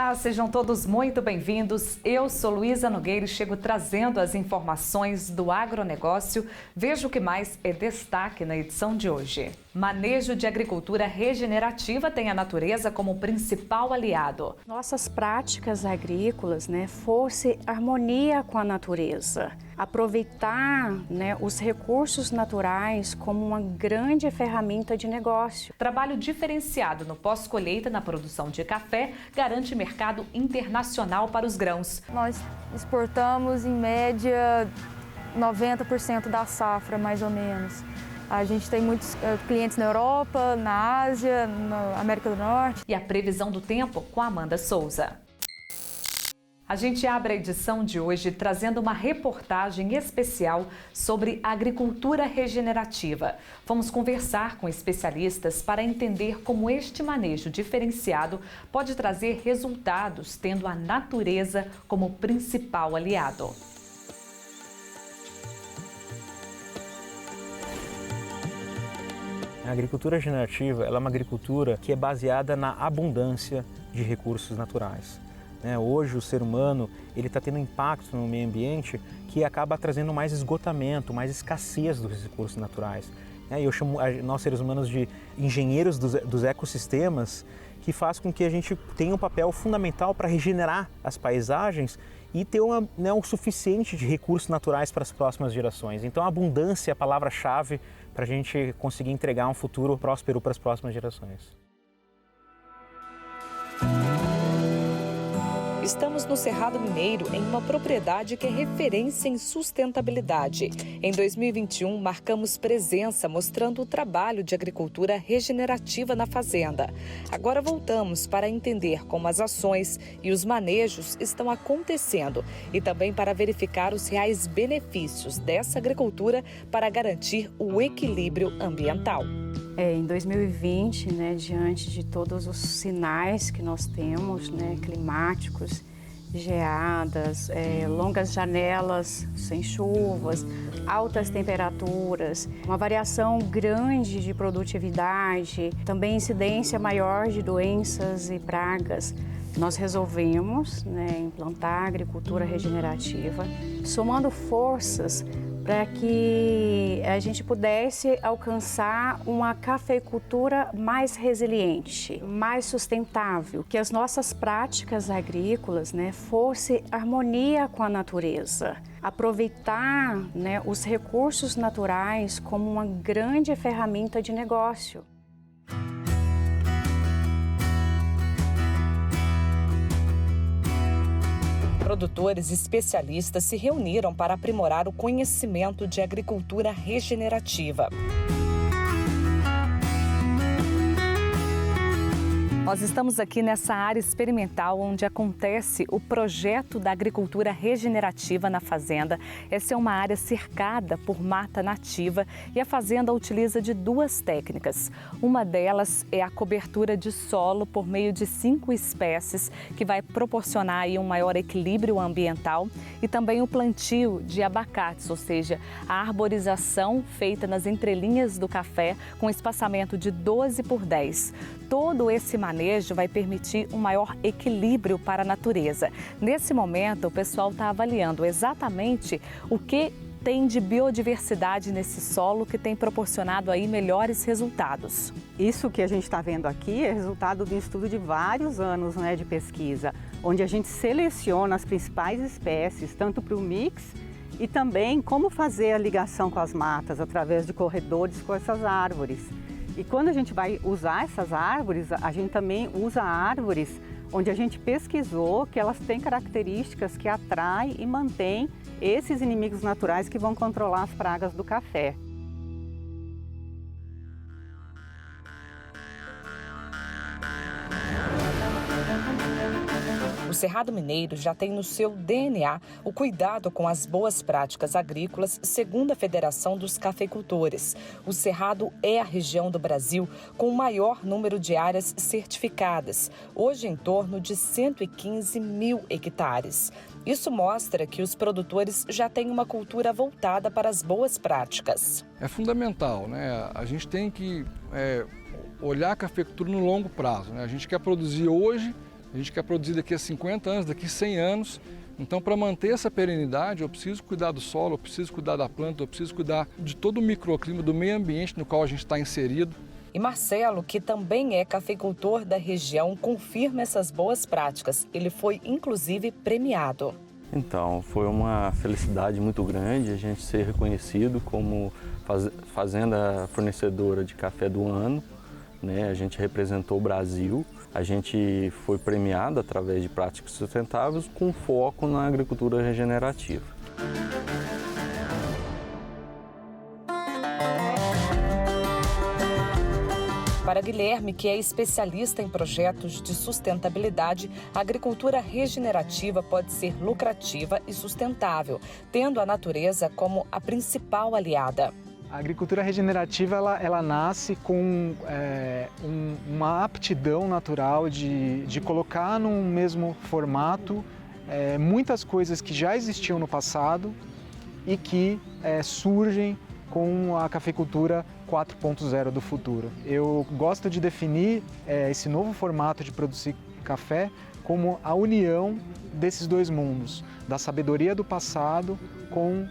Olá, sejam todos muito bem-vindos. Eu sou Luísa Nogueira e chego trazendo as informações do agronegócio. Veja o que mais é destaque na edição de hoje. Manejo de agricultura regenerativa tem a natureza como principal aliado. Nossas práticas agrícolas, fosse harmonia com a natureza. Aproveitar, os recursos naturais como uma grande ferramenta de negócio. Trabalho diferenciado no pós-colheita na produção de café garante mercado internacional para os grãos. Nós exportamos, em média, 90% da safra, mais ou menos. A gente tem muitos clientes na Europa, na Ásia, na América do Norte. E a previsão do tempo com a Amanda Souza. A gente abre a edição de hoje trazendo uma reportagem especial sobre agricultura regenerativa. Vamos conversar com especialistas para entender como este manejo diferenciado pode trazer resultados, tendo a natureza como principal aliado. A agricultura regenerativa ela é uma agricultura que é baseada na abundância de recursos naturais. Hoje o ser humano está tendo impacto no meio ambiente que acaba trazendo mais esgotamento, mais escassez dos recursos naturais. Eu chamo nós seres humanos de engenheiros dos ecossistemas, que faz com que a gente tenha um papel fundamental para regenerar as paisagens e ter o suficiente de recursos naturais para as próximas gerações. Então a abundância é a palavra-chave para a gente conseguir entregar um futuro próspero para as próximas gerações. Estamos no Cerrado Mineiro, em uma propriedade que é referência em sustentabilidade. Em 2021, marcamos presença mostrando o trabalho de agricultura regenerativa na fazenda. Agora voltamos para entender como as ações e os manejos estão acontecendo e também para verificar os reais benefícios dessa agricultura para garantir o equilíbrio ambiental. Em 2020, diante de todos os sinais que nós temos, climáticos, geadas, longas janelas sem chuvas, altas temperaturas, uma variação grande de produtividade, também incidência maior de doenças e pragas, nós resolvemos implantar a agricultura regenerativa, somando forças para que a gente pudesse alcançar uma cafeicultura mais resiliente, mais sustentável, que as nossas práticas agrícolas fosse harmonia com a natureza. Aproveitar os recursos naturais como uma grande ferramenta de negócio. Produtores e especialistas se reuniram para aprimorar o conhecimento de agricultura regenerativa. Nós estamos aqui nessa área experimental onde acontece o projeto da agricultura regenerativa na fazenda. Essa é uma área cercada por mata nativa e a fazenda utiliza de duas técnicas. Uma delas é a cobertura de solo por meio de 5 espécies, que vai proporcionar aí um maior equilíbrio ambiental, e também o plantio de abacates, ou seja, a arborização feita nas entrelinhas do café com espaçamento de 12 por 10. Todo esse manejo vai permitir um maior equilíbrio para a natureza. Nesse momento, o pessoal está avaliando exatamente o que tem de biodiversidade nesse solo que tem proporcionado aí melhores resultados. Isso que a gente está vendo aqui é resultado de um estudo de vários anos de pesquisa, onde a gente seleciona as principais espécies, tanto para o mix e também como fazer a ligação com as matas através de corredores com essas árvores. E quando a gente vai usar essas árvores, a gente também usa árvores onde a gente pesquisou que elas têm características que atraem e mantêm esses inimigos naturais que vão controlar as pragas do café. O Cerrado Mineiro já tem no seu DNA o cuidado com as boas práticas agrícolas, segundo a Federação dos Cafeicultores. O Cerrado é a região do Brasil com o maior número de áreas certificadas, hoje em torno de 115 mil hectares. Isso mostra que os produtores já têm uma cultura voltada para as boas práticas. É fundamental, A gente tem que olhar a cafeicultura no longo prazo, A gente quer produzir hoje A gente quer produzir daqui a 50 anos, daqui a 100 anos. Então, para manter essa perenidade, eu preciso cuidar do solo, eu preciso cuidar da planta, eu preciso cuidar de todo o microclima, do meio ambiente no qual a gente está inserido. E Marcelo, que também é cafeicultor da região, confirma essas boas práticas. Ele foi, inclusive, premiado. Então, foi uma felicidade muito grande a gente ser reconhecido como fazenda fornecedora de café do ano, né? A gente representou o Brasil, a gente foi premiado através de práticas sustentáveis com foco na agricultura regenerativa. Para Guilherme, que é especialista em projetos de sustentabilidade, a agricultura regenerativa pode ser lucrativa e sustentável, tendo a natureza como a principal aliada. A agricultura regenerativa ela nasce com uma aptidão natural de colocar num mesmo formato muitas coisas que já existiam no passado e que surgem com a cafeicultura 4.0 do futuro. Eu gosto de definir esse novo formato de produzir café como a união desses dois mundos, da sabedoria do passado com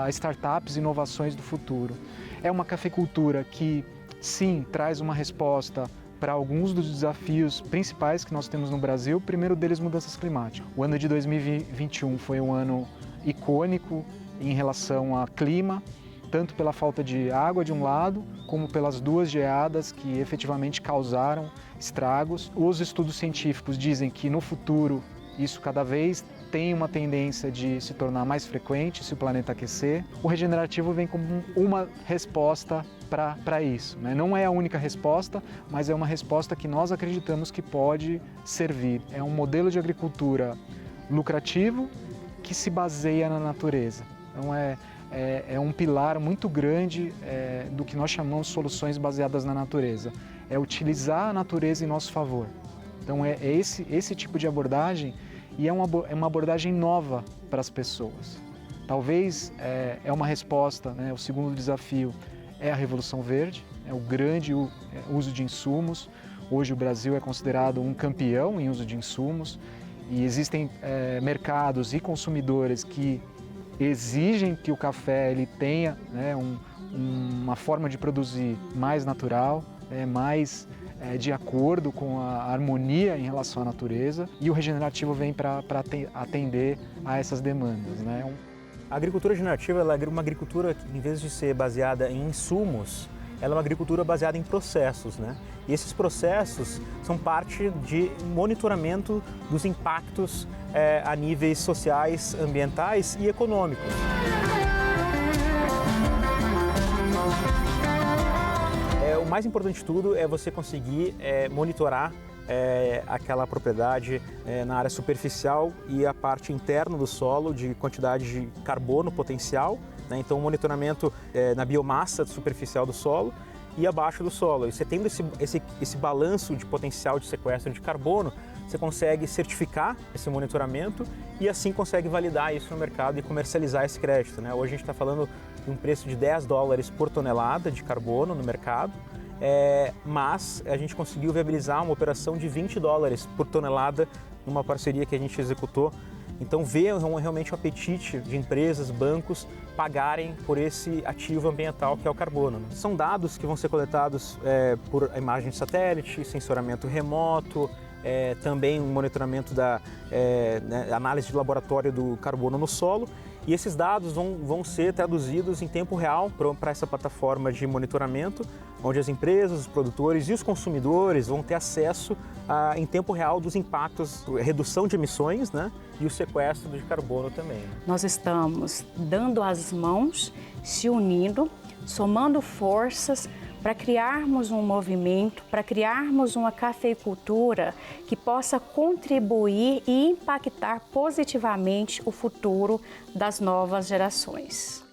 startups e inovações do futuro. É uma cafeicultura que, sim, traz uma resposta para alguns dos desafios principais que nós temos no Brasil. O primeiro deles, mudanças climáticas. O ano de 2021 foi um ano icônico em relação ao clima, tanto pela falta de água de um lado, como pelas duas geadas que efetivamente causaram estragos. Os estudos científicos dizem que no futuro isso cada vez tem uma tendência de se tornar mais frequente se o planeta aquecer. O regenerativo vem como uma resposta para isso, né? Não é a única resposta, mas é uma resposta que nós acreditamos que pode servir. É um modelo de agricultura lucrativo que se baseia na natureza. Então é um pilar muito grande do que nós chamamos de soluções baseadas na natureza. É utilizar a natureza em nosso favor. Então é esse tipo de abordagem, e é uma abordagem nova para as pessoas. Talvez é uma resposta, né? O segundo desafio é a Revolução Verde, é o grande uso de insumos. Hoje o Brasil é considerado um campeão em uso de insumos e existem mercados e consumidores que exigem que o café ele tenha, né, uma forma de produzir mais natural, mais de acordo com a harmonia em relação à natureza, e o regenerativo vem para atender a essas demandas, né? A agricultura regenerativa ela é uma agricultura que, em vez de ser baseada em insumos, ela é uma agricultura baseada em processos, né? E esses processos são parte de monitoramento dos impactos a níveis sociais, ambientais e econômicos. O mais importante de tudo é você conseguir monitorar aquela propriedade na área superficial e a parte interna do solo de quantidade de carbono potencial, né? Então, o monitoramento na biomassa superficial do solo e abaixo do solo. E você tendo esse balanço de potencial de sequestro de carbono, você consegue certificar esse monitoramento e assim consegue validar isso no mercado e comercializar esse crédito, né? Hoje a gente está falando de um preço de $10 por tonelada de carbono no mercado, mas a gente conseguiu viabilizar uma operação de $20 por tonelada numa parceria que a gente executou. Então vê realmente o apetite de empresas, bancos pagarem por esse ativo ambiental que é o carbono. São dados que vão ser coletados por imagem de satélite, sensoramento remoto, também um monitoramento da análise de laboratório do carbono no solo. E esses dados vão ser traduzidos em tempo real para essa plataforma de monitoramento, onde as empresas, os produtores e os consumidores vão ter acesso em tempo real dos impactos, redução de emissões, né? E o sequestro de carbono também. Nós estamos dando as mãos, se unindo, somando forças para criarmos um movimento, para criarmos uma cafeicultura que possa contribuir e impactar positivamente o futuro das novas gerações.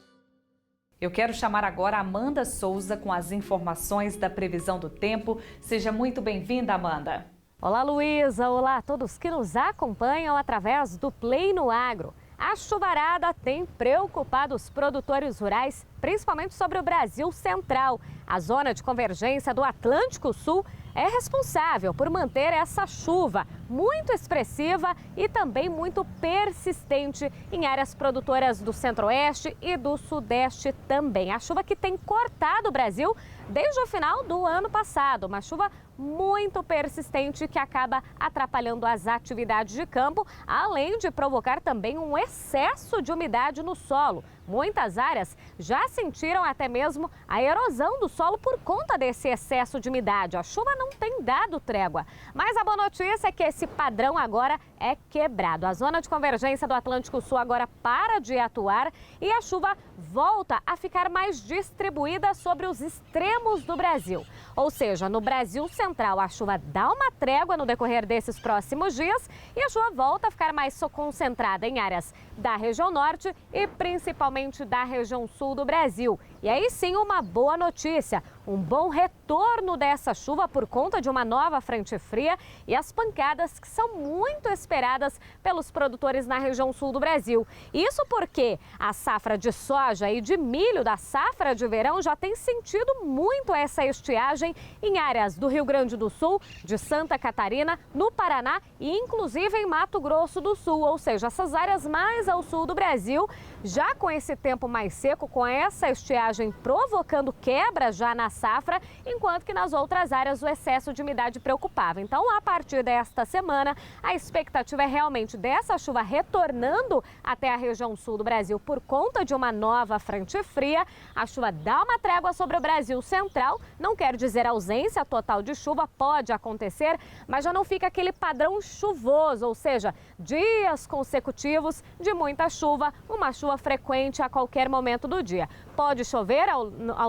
Eu quero chamar agora a Amanda Souza com as informações da previsão do tempo. Seja muito bem-vinda, Amanda. Olá, Luísa. Olá a todos que nos acompanham através do Play no Agro. A chuvarada tem preocupado os produtores rurais, principalmente sobre o Brasil Central. A zona de convergência do Atlântico Sul é responsável por manter essa chuva muito expressiva e também muito persistente em áreas produtoras do Centro-Oeste e do Sudeste também. A chuva que tem cortado o Brasil desde o final do ano passado, uma chuva muito persistente que acaba atrapalhando as atividades de campo, além de provocar também um excesso de umidade no solo. Muitas áreas já sentiram até mesmo a erosão do solo por conta desse excesso de umidade. A chuva não tem dado trégua, mas a boa notícia é que esse padrão agora é quebrado. A zona de convergência do Atlântico Sul agora para de atuar e a chuva volta a ficar mais distribuída sobre os extremos do Brasil. Ou seja, no Brasil Central a chuva dá uma trégua no decorrer desses próximos dias e a chuva volta a ficar mais concentrada em áreas da região norte e principalmente da região sul do Brasil. E aí sim, uma boa notícia, um bom retorno dessa chuva por conta de uma nova frente fria e as pancadas que são muito esperadas pelos produtores na região sul do Brasil. Isso porque a safra de soja e de milho da safra de verão já tem sentido muito essa estiagem em áreas do Rio Grande do Sul, de Santa Catarina, no Paraná e inclusive em Mato Grosso do Sul, ou seja, essas áreas mais ao sul do Brasil, já com esse tempo mais seco, com essa estiagem provocando quebra já na safra, enquanto que nas outras áreas o excesso de umidade preocupava. Então, a partir desta semana, a expectativa é realmente dessa chuva retornando até a região sul do Brasil por conta de uma nova frente fria. A chuva dá uma trégua sobre o Brasil Central, não quer dizer ausência total de chuva, pode acontecer, mas já não fica aquele padrão chuvoso, ou seja, dias consecutivos de muita chuva, uma chuva frequente a qualquer momento do dia. Pode chover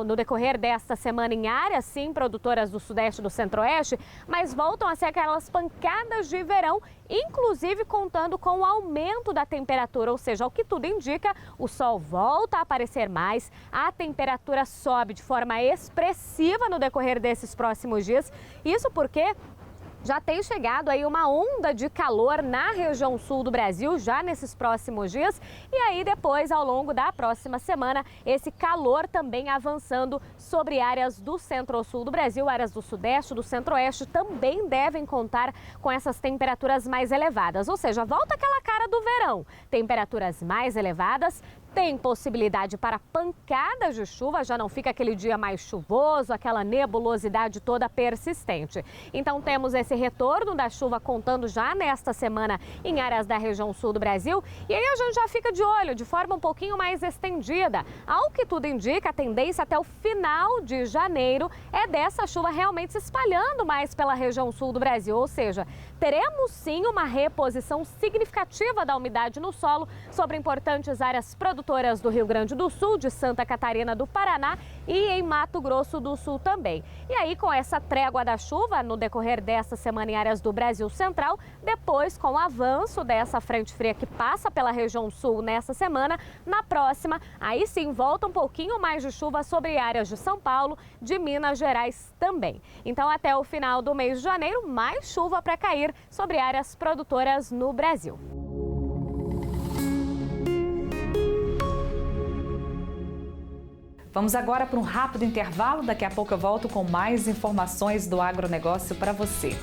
no decorrer desta semana em áreas, sim, produtoras do Sudeste e do Centro-Oeste, mas voltam a ser aquelas pancadas de verão, inclusive contando com o aumento da temperatura, ou seja, ao que tudo indica, o sol volta a aparecer mais, a temperatura sobe de forma expressiva no decorrer desses próximos dias. Isso porque já tem chegado aí uma onda de calor na região sul do Brasil já nesses próximos dias e aí depois, ao longo da próxima semana, esse calor também avançando sobre áreas do centro-sul do Brasil, áreas do sudeste, do centro-oeste também devem contar com essas temperaturas mais elevadas, ou seja, volta aquela cara do verão, temperaturas mais elevadas, tem possibilidade para pancadas de chuva, já não fica aquele dia mais chuvoso, aquela nebulosidade toda persistente. Então temos esse retorno da chuva contando já nesta semana em áreas da região sul do Brasil e aí a gente já fica de olho de forma um pouquinho mais estendida. Ao que tudo indica, a tendência até o final de janeiro é dessa chuva realmente se espalhando mais pela região sul do Brasil, ou seja, teremos sim uma reposição significativa da umidade no solo sobre importantes áreas produtoras do Rio Grande do Sul, de Santa Catarina, do Paraná e em Mato Grosso do Sul também. E aí, com essa trégua da chuva no decorrer dessa semana em áreas do Brasil Central, depois com o avanço dessa frente fria que passa pela região sul nessa semana, na próxima, aí sim volta um pouquinho mais de chuva sobre áreas de São Paulo, de Minas Gerais também. Então, até o final do mês de janeiro, mais chuva para cair sobre áreas produtoras no Brasil. Vamos agora para um rápido intervalo. Daqui a pouco eu volto com mais informações do agronegócio para você.